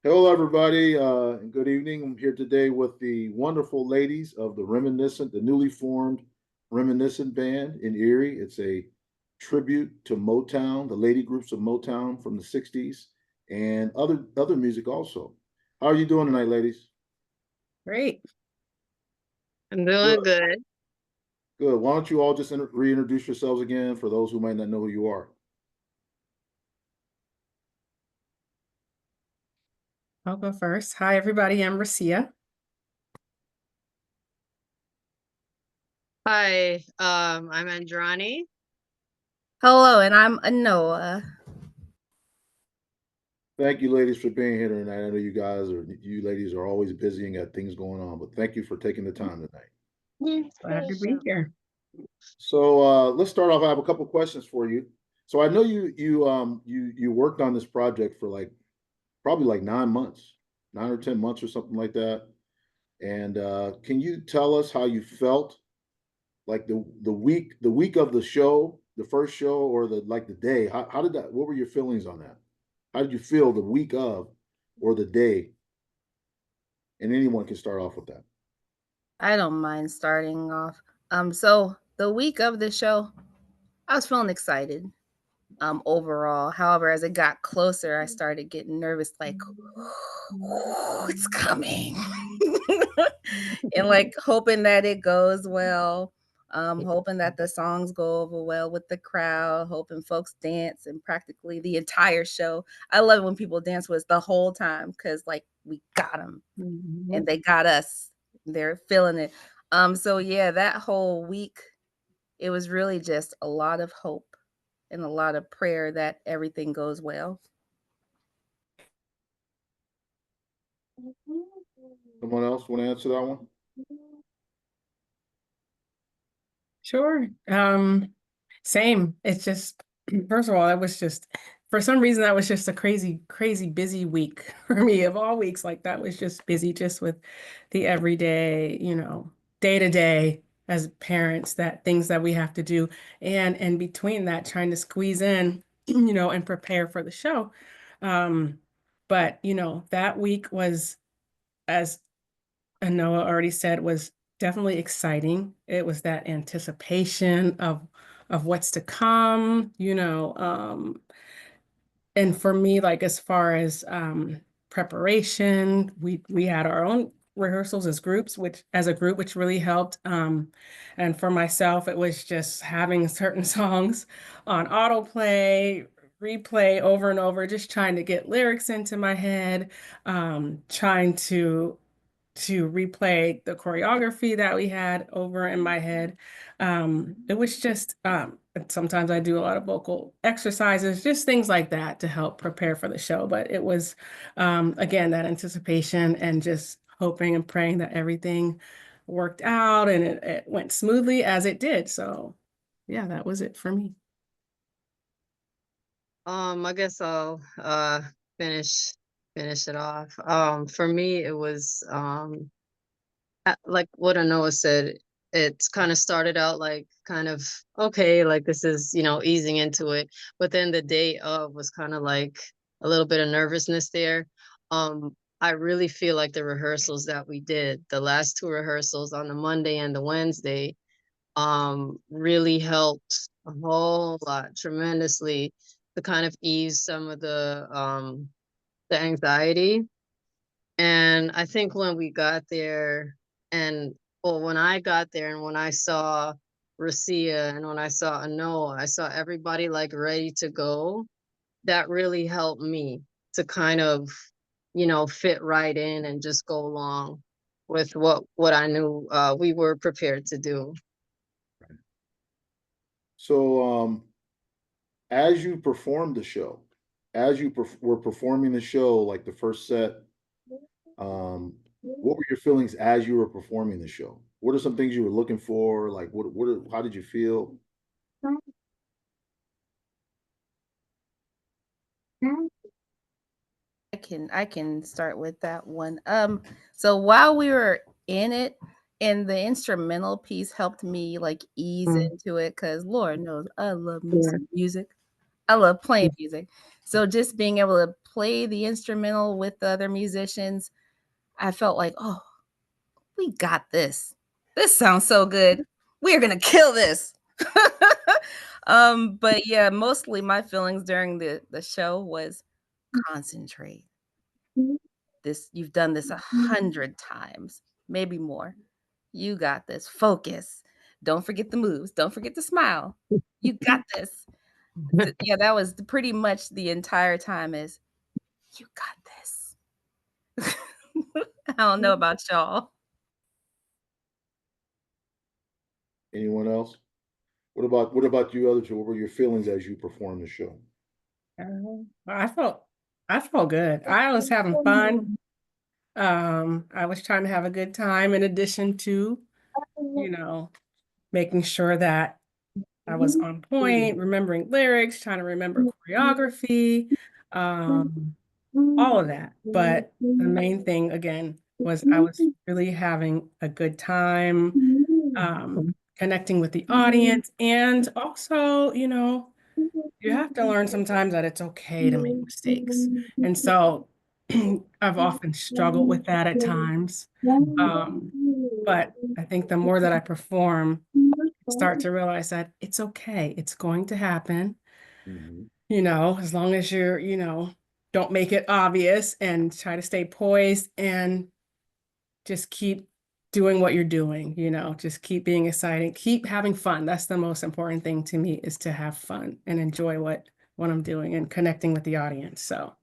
Hello, everybody, and good evening. I'm here today with the wonderful ladies of the Reminiscent, the newly formed Reminiscent Band in Erie. It's a tribute to Motown, the lady groups of Motown from the 60s, and other music also. How are you doing tonight, ladies? Great. I'm Good, doing good. good. Why don't you all just reintroduce yourselves again for those who might not know who you are? I'll go first. Hi, everybody. I'm Racia. Hi, I'm Andrani. Hello, and I'm Anoa. Thank you, ladies, for being here tonight. I know you ladies are always busy and got things going on, but thank you for taking the time tonight. Glad to be here. So let's start off. I have a couple questions for you. So I know you worked on this project for probably like 9 months, 9 or 10 months or something like that. And can you tell us how you felt like the week of the show, the first show, or the day? How did that? What were your feelings on that? How did you feel the week of or the day? And anyone can start off with that. I don't mind starting off. So the week of the show, I was feeling excited. Overall. However, as it got closer, I started getting nervous, like, it's coming. And like hoping that it goes well. Hoping that the songs go over well with the crowd, hoping folks dance and practically the entire show. I love it when people dance with us the whole time because like we got them and they got us. They're feeling it. So yeah, that whole week, it was really just a lot of hope and a lot of prayer that everything goes well. Someone else want to answer that one? Sure. Same. It's just, first of all, that was just, for some reason, that was just a crazy, crazy busy week for me of all weeks. Like that was just busy just with the everyday, day to day as parents, that things that we have to do. And between that, trying to squeeze in, and prepare for the show. But, that week was, as Noah already said, was definitely exciting. It was that anticipation of what's to come, and for me, like as far as preparation, we had our own rehearsals as groups, which really helped. And for myself, it was just having certain songs on autoplay, replay over and over, just trying to get lyrics into my head, trying to replay the choreography that we had over in my head. It was just, sometimes I do a lot of vocal exercises, just things like that to help prepare for the show. But it was, again, that anticipation and just hoping and praying that everything worked out and it went smoothly as it did. So yeah, that was it for me. I guess I'll finish finish it off. For me, it was like what Anoa said. It's kind of started out like kind of okay, like this is easing into it, but then the day of was kind of like a little bit of nervousness there. I really feel like the rehearsals that we did, the last two rehearsals on the Monday and the Wednesday, really helped a whole lot tremendously to kind of ease some of the anxiety. And I think when we got there and well when I got there and when I saw Racia and when I saw Anoa, I saw everybody like ready to go. That really helped me to kind of fit right in and just go along with what I knew we were prepared to do. So as you performed the show, as you were performing the show, like the first set, what were your feelings as you were performing the show? What are some things you were looking for? Like, how did you feel? I can start with that one. So while we were in it, and the instrumental piece helped me like ease into it because Lord knows I love me some music. I love playing music. So just being able to play the instrumental with the other musicians, I felt like, oh, we got this. This sounds so good. We're gonna kill this. But yeah, mostly my feelings during the show was concentrate. This you've done this 100 times, maybe more. You got this. Focus. Don't forget the moves. Don't forget to smile. You got this. Yeah, that was pretty much the entire time is you got this. I don't know about y'all. Anyone else? What about you other two? What were your feelings as you performed the show? I felt good. I was having fun. I was trying to have a good time in addition to, you know, making sure that I was on point, remembering lyrics, trying to remember choreography, all of that. But the main thing again was I was really having a good time, connecting with the audience, and also, you have to learn sometimes that it's okay to make mistakes. And so I've often struggled with that at times. But I think the more that I perform, I start to realize that it's okay. It's going to happen, Mhm. as long as don't make it obvious and try to stay poised and just keep doing what you're doing, just keep being exciting, keep having fun. That's the most important thing to me, is to have fun and enjoy what I'm doing and connecting with the audience. So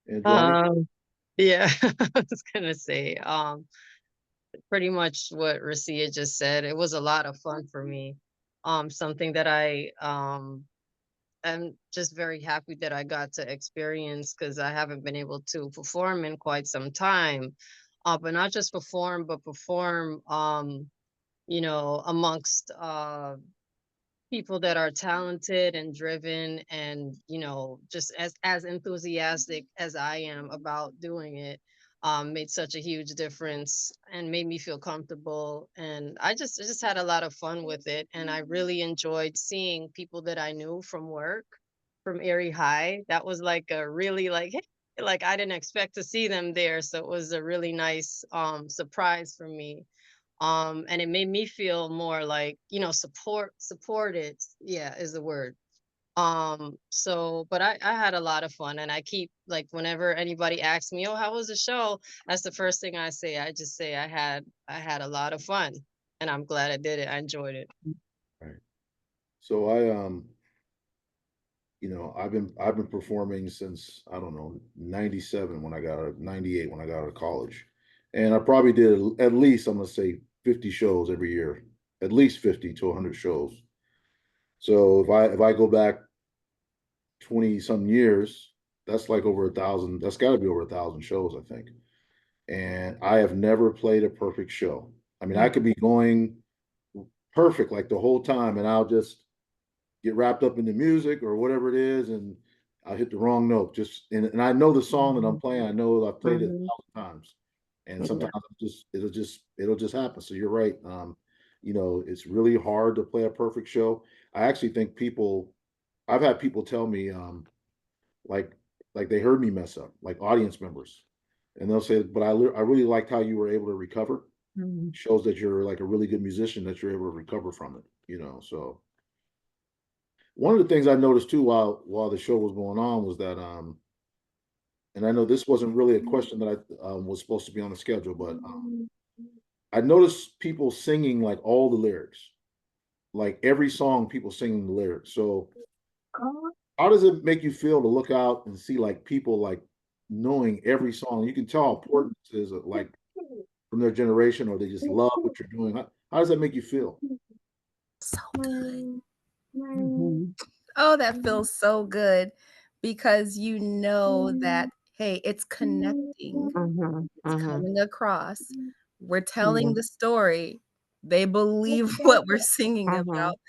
And Johnny? Yeah, I was gonna say, pretty much what Rasia just said. It was a lot of fun for me. Something that I'm just very happy that I got to experience, because I haven't been able to perform in quite some time. But not just perform, but perform, amongst people that are talented and driven, and just as enthusiastic as I am about doing it. Made such a huge difference and made me feel comfortable, and I just had a lot of fun with it, and I really enjoyed seeing people that I knew from work, from Erie High. That was like a really, like, hey, like, I didn't expect to see them there, so it was a really nice surprise for me. And it made me feel more like, supported, yeah, is the word. So, but I had a lot of fun, and I keep, like, whenever anybody asks me, oh, how was the show, that's the first thing I say. I just say I had a lot of fun, and I'm glad I did it. I enjoyed it. Right. So I've been performing since, I don't know, 97 when I got out, 98 when I got out of college. And I probably did at least, I'm gonna say 50 shows every year, at least 50 to 100 shows. So if I go back 20 some years, that's like over 1,000. That's got to be over 1,000 shows, I think. And I have never played a perfect show. I mean, I could be going perfect like the whole time, and I'll just get wrapped up in the music or whatever it is, and I hit the wrong note. And I know the song that I'm playing. I know I've played it Mhm. 1,000 times, and Yeah. sometimes it'll just happen. So you're right. It's really hard to play a perfect show. I actually think I've had people tell me, like they heard me mess up, like audience members, and they'll say, "But I really liked how you were able to recover. Mhm. Shows that you're like a really good musician, that you're able to recover from it." So one of the things I noticed too while the show was going on was that, and I know this wasn't really a question that I was supposed to be on the schedule, but I noticed people singing like all the lyrics, like every song, people singing the lyrics. So how does it make you feel to look out and see like people like knowing every song? You can tell how important it is, like from their generation, or they just love what you're doing. How does that make you feel? So good. Mhm. Oh, that feels so good because you know that, hey, it's connecting, Mhm. it's Mhm. coming across. We're telling Mhm. the story. They believe what we're singing about. Mhm.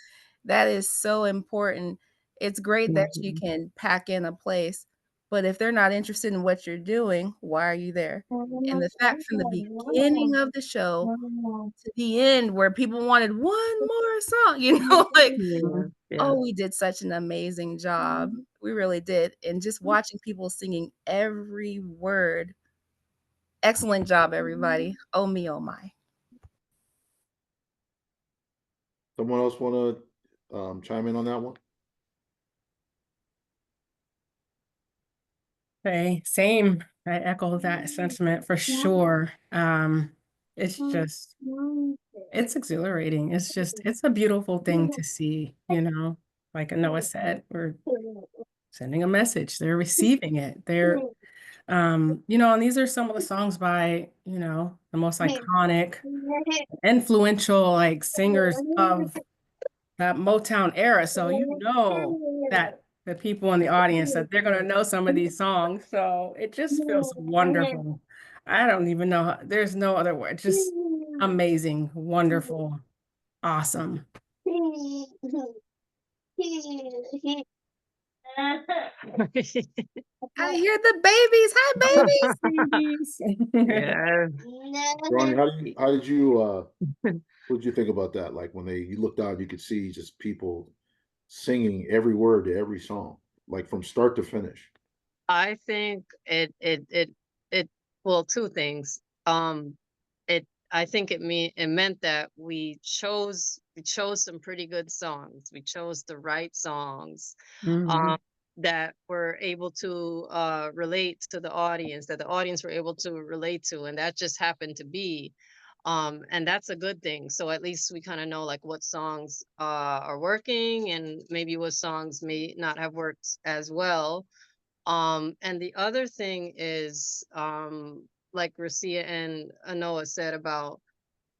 That is so important. It's great that you Mhm. can pack in a place, But if they're not interested in what you're doing, why are you there? And the fact from the beginning of the show to the end where people wanted one more song, like, Yeah. oh, we did such an amazing job. We really did. And just watching people singing every word. Excellent job, everybody. Oh me, oh my. Someone else want to chime in on that one? Okay, same. I echo that sentiment for sure. It's just, it's exhilarating. It's a beautiful thing to see, like Noah said, we're sending a message, they're receiving it. And these are some of the songs by, the most iconic, influential, like singers of that Motown era. So that the people in the audience that they're gonna know some of these songs. So it just feels wonderful. I don't even know. There's no other word. Just amazing, wonderful, awesome. I hear the babies. Hi, babies. Yeah. Ronnie, how did you what did you think about that? Like when you looked out, you could see just people singing every word to every song, like from start to finish. I think it well, two things. I think it meant that we chose some pretty good songs. We chose the right songs Mhm. that were able to relate to the audience, that the audience were able to relate to, and that just happened to be. And that's a good thing. So at least we kind of know like what songs are working and maybe what songs may not have worked as well. And the other thing is, like Rasia and Anoa said about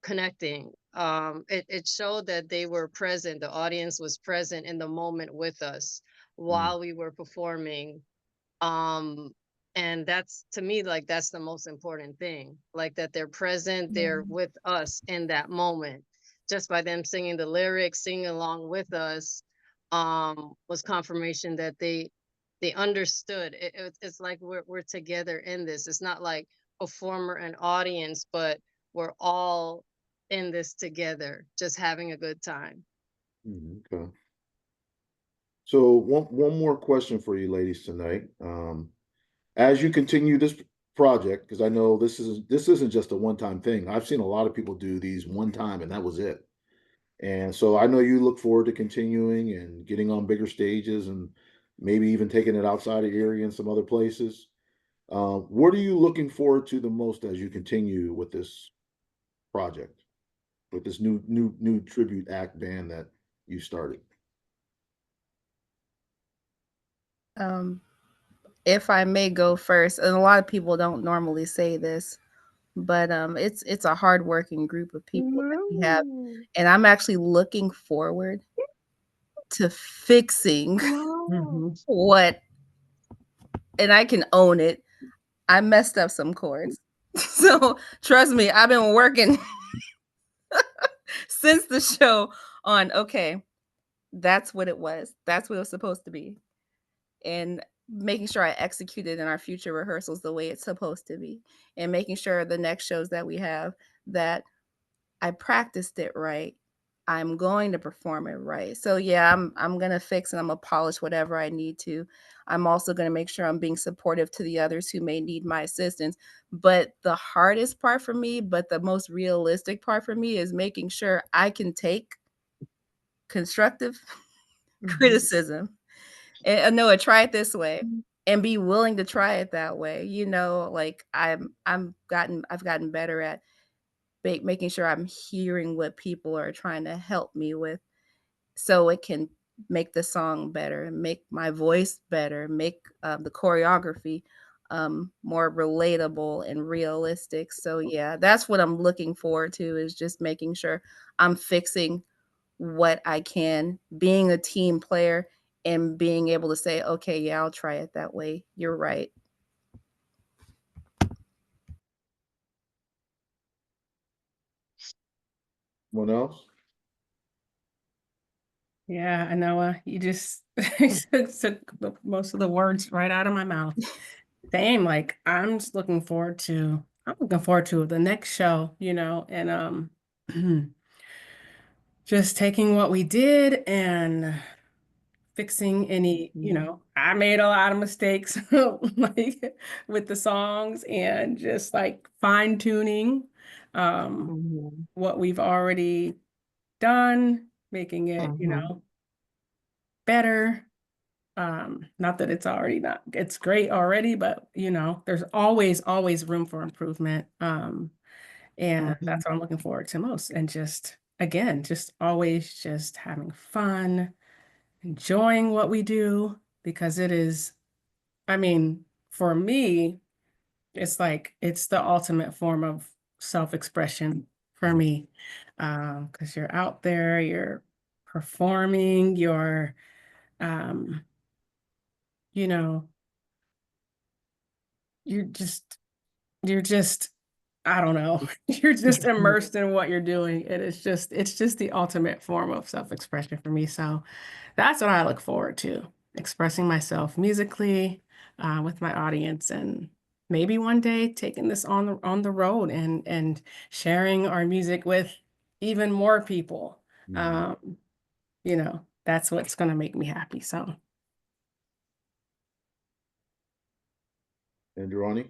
connecting. It showed that they were present. The audience was present in the moment with us Mm, while we were performing. Um, and that's to me, like that's the most important thing. Like that they're present, they're with us in that moment. Just by them singing the lyrics, singing along with us, was confirmation that they understood. It's like we're together in this. It's not like performer and audience, but we're all in this together, just having a good time. okay. So one more question for you ladies tonight. As you continue this project, because I know this isn't just a one-time thing. I've seen a lot of people do these one time and that was it. And so I know you look forward to continuing and getting on bigger stages and maybe even taking it outside of Erie and some other places. What are you looking forward to the most as you continue with this project, with this new tribute act band that you started? If I may go first, and a lot of people don't normally say this, but it's a hardworking group of people that we have, and I'm actually looking forward to fixing Mhm. what, and I can own it. I messed up some chords, so trust me, I've been working since the show on okay, that's what it was. That's what it was supposed to be. And making sure I execute it in our future rehearsals the way it's supposed to be. And making sure the next shows that we have that I practiced it right. I'm going to perform it right. So yeah, I'm gonna fix and I'm gonna polish whatever I need to. I'm also gonna make sure I'm being supportive to the others who may need my assistance. But the hardest part for me, but the most realistic part for me is making sure I can take constructive criticism and no, try it this way and be willing to try it that way. Like I've gotten better at making sure I'm hearing what people are trying to help me with so it can make the song better, make my voice better, make the choreography more relatable and realistic. So yeah, that's what I'm looking forward to is just making sure I'm fixing what I can, being a team player and being able to say, okay, yeah, I'll try it that way. You're right. Someone else? Yeah, I know. You just took most of the words right out of my mouth. Same, like I'm looking forward to the next show, and just taking what we did and fixing any, I made a lot of mistakes like with the songs and just like fine tuning Mhm. what we've already done, making it, Mhm. better. Not that it's great already, but there's always room for improvement. And Mhm. that's what I'm looking forward to most. And just again, just always just having fun, enjoying what we do because it is, I mean, for me, it's like it's the ultimate form of self-expression for me. Because you're out there, you're performing, um, you know, you're just you're just I don't know. You're just immersed in what you're doing. It's just the ultimate form of self-expression for me. So that's what I look forward to, expressing myself musically with my audience and maybe one day taking this on the road and sharing our music with even more people. Mhm. Um, that's what's gonna make me happy. So And Ronnie?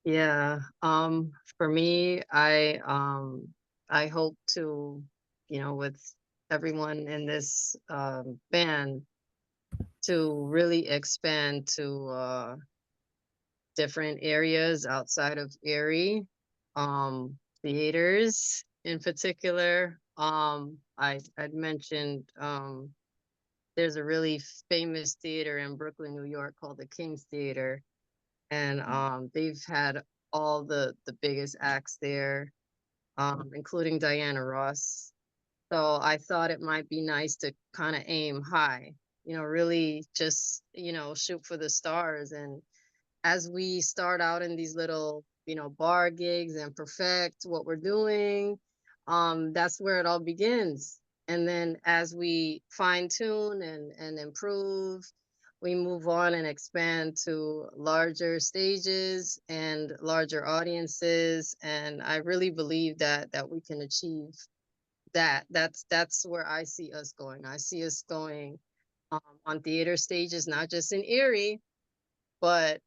Yeah. For me, I hope to, with everyone in this band to really expand to different areas outside of Erie, theaters in particular. I'd mentioned there's a really famous theater in Brooklyn, New York called the King's Theater, and they've had all the biggest acts there, including Diana Ross. So I thought it might be nice to kind of aim high, really just, shoot for the stars. And as we start out in these little, bar gigs and perfect what we're doing, that's where it all begins. And then as we fine tune and improve, we move on and expand to larger stages and larger audiences. And I really believe that we can achieve that. That's where I see us going. I see us going on theater stages, not just in Erie, but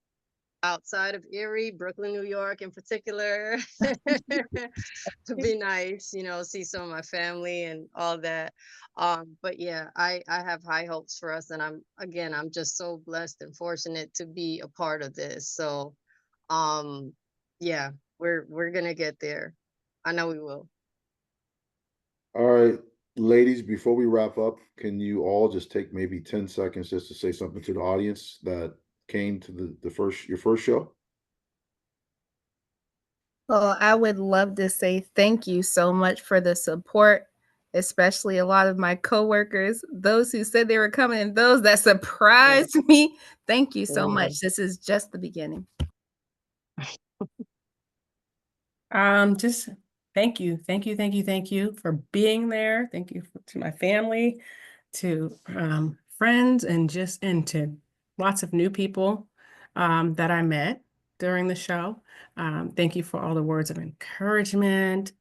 outside of Erie, Brooklyn, New York in particular, to be nice, see some of my family and all that. But yeah, I have high hopes for us, and I'm just so blessed and fortunate to be a part of this. So, um, yeah, we're gonna get there. I know we will. All right, ladies, before we wrap up, can you all just take maybe 10 seconds just to say something to the audience that came to your first show? Well, I would love to say thank you so much for the support, especially a lot of my coworkers, those who said they were coming and those that Yeah. surprised me. Thank you so Yeah. much. This is just the beginning. Just thank you for being there. Thank you to my family, to friends, and to lots of new people that I met during the show. Thank you for all the words of encouragement,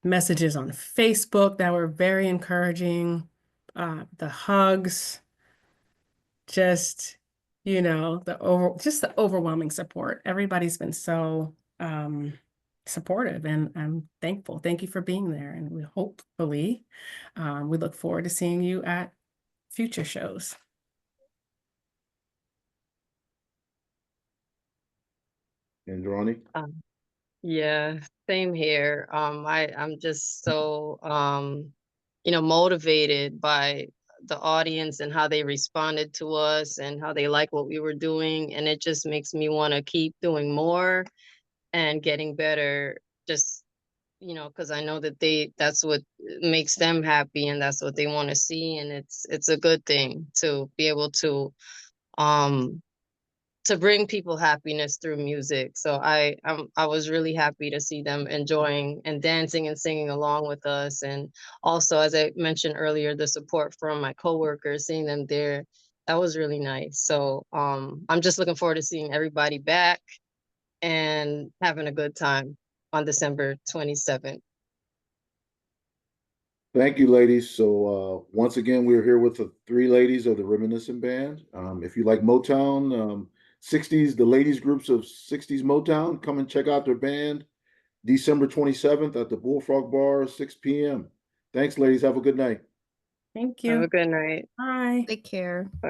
messages on Facebook that were very encouraging, the hugs, just the overwhelming support. Everybody's been so supportive, and I'm thankful. Thank you for being there, and we look forward to seeing you at future shows. And Ronnie? Yeah, same here. I'm just so motivated by the audience and how they responded to us and how they like what we were doing. And it just makes me want to keep doing more and getting better, just because I know that that's what makes them happy and that's what they want to see. And it's a good thing to be able to um to bring people happiness through music. So I was really happy to see them enjoying and dancing and singing along with us. And also, as I mentioned earlier, the support from my coworkers, seeing them there, that was really nice. So I'm just looking forward to seeing everybody back and having a good time on December 27th. Thank you, ladies. So once again, we're here with the three ladies of the Reminiscent Band. If you like Motown, 60s, the ladies groups of 60s Motown, come and check out their band December 27th at the Bullfrog Bar, 6 p.m. Thanks, ladies. Have a good night. Thank Have you. a good night. Bye. Take care. Bye.